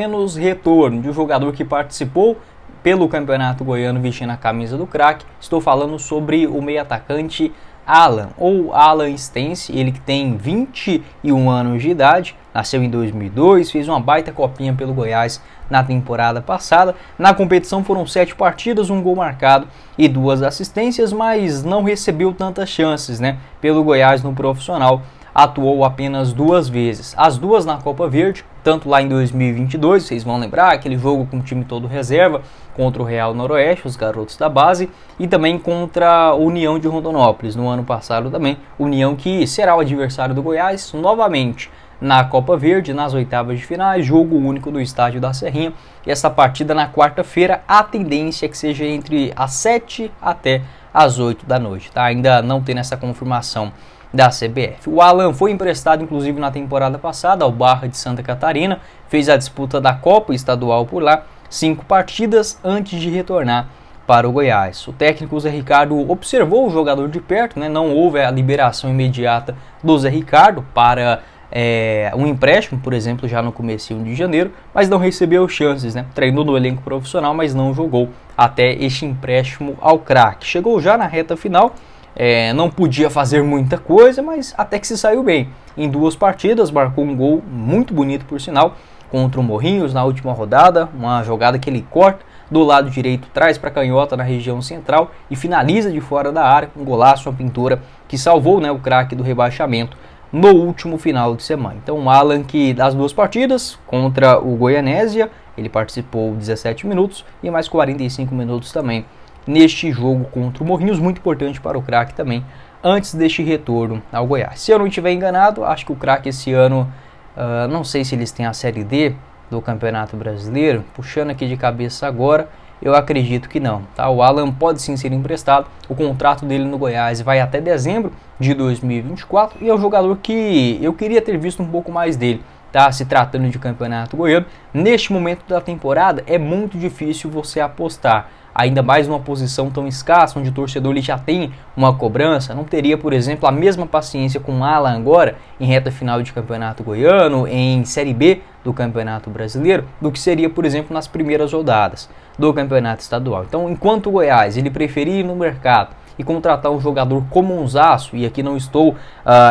Menos retorno de um jogador que participou pelo Campeonato Goiano vestindo a camisa do craque. Estou falando sobre o meio-atacante Alan, ou Alan Stance, ele que tem 21 anos de idade, nasceu em 2002, fez uma baita copinha pelo Goiás na temporada passada. Na competição foram 7 partidas, 1 gol marcado e 2 assistências, mas não recebeu tantas chances, pelo Goiás no profissional. Atuou apenas 2 vezes, as 2 na Copa Verde, tanto lá em 2022, vocês vão lembrar, aquele jogo com o time todo reserva, contra o Real Noroeste, os garotos da base, e também contra a União de Rondonópolis, no ano passado também, União que será o adversário do Goiás, novamente na Copa Verde, nas oitavas de finais, jogo único do estádio da Serrinha, e essa partida na quarta-feira, a tendência é que seja entre as 7 até as 8 da noite, tá? Ainda não tendo essa confirmação da CBF. O Alan foi emprestado inclusive na temporada passada ao Barra de Santa Catarina, fez a disputa da Copa Estadual por lá, 5 partidas antes de retornar para o Goiás. O técnico Zé Ricardo observou o jogador de perto, não houve a liberação imediata do Zé Ricardo para um empréstimo, por exemplo, já no comecinho de janeiro, mas não recebeu chances, treinou no elenco profissional, mas não jogou até este empréstimo ao craque. Chegou já na reta final, não podia fazer muita coisa, mas até que se saiu bem. Em 2 partidas, marcou um gol muito bonito, por sinal, contra o Morrinhos na última rodada. Uma jogada que ele corta do lado direito, traz para a canhota na região central e finaliza de fora da área. Um golaço, uma pintura que salvou o craque do rebaixamento no último final de semana. Então o Alan, que das 2 partidas contra o Goianésia, ele participou 17 minutos e mais 45 minutos também neste jogo contra o Morrinhos, muito importante para o craque também, antes deste retorno ao Goiás. Se eu não estiver enganado, acho que o craque esse ano, não sei se eles têm a Série D do Campeonato Brasileiro, puxando aqui de cabeça agora, eu acredito que não, tá? O Alan pode sim ser emprestado, o contrato dele no Goiás vai até dezembro de 2024, e é um jogador que eu queria ter visto um pouco mais dele, tá? Se tratando de Campeonato Goiano, neste momento da temporada é muito difícil você apostar, ainda mais numa posição tão escassa, onde o torcedor ele já tem uma cobrança. Não teria, por exemplo, a mesma paciência com o Alan agora, em reta final de Campeonato Goiano, em Série B do Campeonato Brasileiro, do que seria, por exemplo, nas primeiras rodadas do Campeonato Estadual. Então, enquanto o Goiás ele preferir ir no mercado e contratar um jogador como um Zaço, e aqui não estou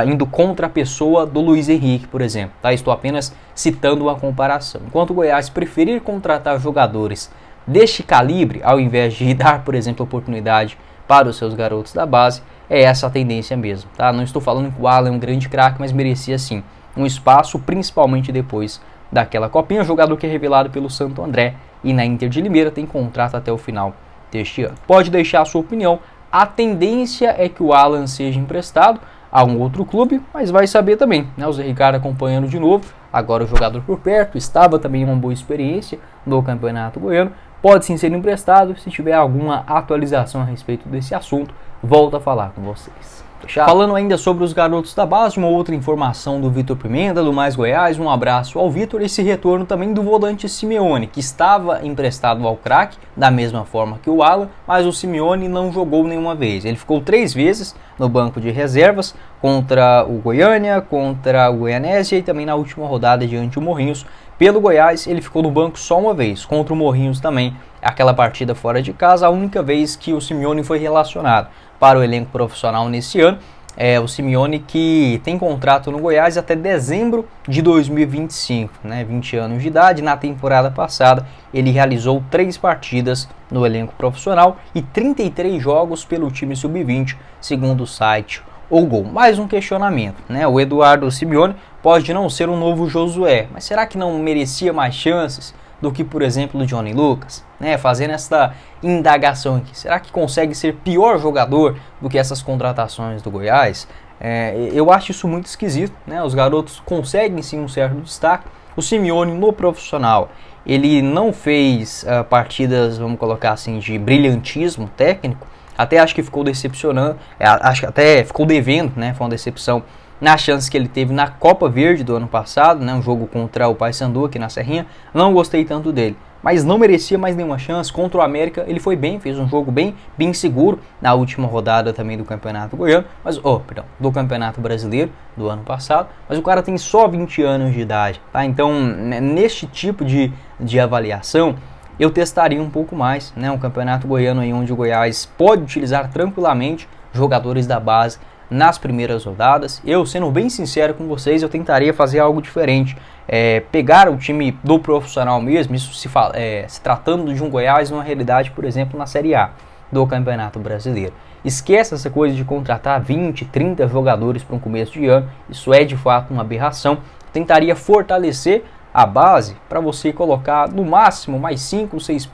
indo contra a pessoa do Luiz Henrique, por exemplo, tá? Estou apenas citando uma comparação. Enquanto o Goiás preferir contratar jogadores deste calibre, ao invés de dar, por exemplo, oportunidade para os seus garotos da base, é essa a tendência mesmo, tá? Não estou falando que o Alan é um grande craque, mas merecia sim um espaço, principalmente depois daquela copinha. Jogador que é revelado pelo Santo André e na Inter de Limeira, tem contrato até o final deste ano. Pode deixar a sua opinião, a tendência é que o Alan seja emprestado a um outro clube, mas vai saber também, O Zé Ricardo acompanhando de novo, agora o jogador por perto, estava também uma boa experiência no Campeonato Goiano, pode sim ser emprestado. Se tiver alguma atualização a respeito desse assunto, volto a falar com vocês. Fechado? Falando ainda sobre os garotos da base, uma outra informação do Vitor Pimenta, do Mais Goiás, um abraço ao Vitor, esse retorno também do volante Simeone, que estava emprestado ao craque, da mesma forma que o Alan, mas o Simeone não jogou nenhuma vez. Ele ficou 3 vezes no banco de reservas, contra o Goiânia, contra o Goianésia e também na última rodada diante do Morrinhos. Pelo Goiás, ele ficou no banco só uma vez, contra o Morrinhos também, aquela partida fora de casa, a única vez que o Simeone foi relacionado para o elenco profissional nesse ano. O Simeone que tem contrato no Goiás até dezembro de 2025, 20 anos de idade. Na temporada passada, ele realizou 3 partidas no elenco profissional e 33 jogos pelo time sub-20, segundo o site O Gol. Mais um questionamento, O Eduardo Simeone pode não ser um novo Josué, mas será que não merecia mais chances do que, por exemplo, o Johnny Lucas? Fazendo essa indagação aqui, será que consegue ser pior jogador do que essas contratações do Goiás? Eu acho isso muito esquisito, Os garotos conseguem sim um certo destaque. O Simeone no profissional, ele não fez partidas, vamos colocar assim, de brilhantismo técnico. Até acho que ficou decepcionando, acho que até ficou devendo, foi uma decepção nas chances que ele teve na Copa Verde do ano passado, um jogo contra o Paysandu aqui na Serrinha. Não gostei tanto dele, mas não merecia mais nenhuma chance. Contra o América ele foi bem, fez um jogo bem seguro na última rodada também do Campeonato Goiano, do Campeonato Brasileiro do ano passado, mas o cara tem só 20 anos de idade, tá? Então, neste tipo de avaliação, eu testaria um pouco mais, né? Um Campeonato Goiano aí onde o Goiás pode utilizar tranquilamente jogadores da base nas primeiras rodadas. Eu, sendo bem sincero com vocês, eu tentaria fazer algo diferente. Pegar o time do profissional mesmo, isso se tratando de um Goiás, uma realidade, por exemplo, na Série A do Campeonato Brasileiro. Esqueça essa coisa de contratar 20, 30 jogadores para um começo de ano, isso é de fato uma aberração. Tentaria fortalecer a base para você colocar no máximo mais 5, 6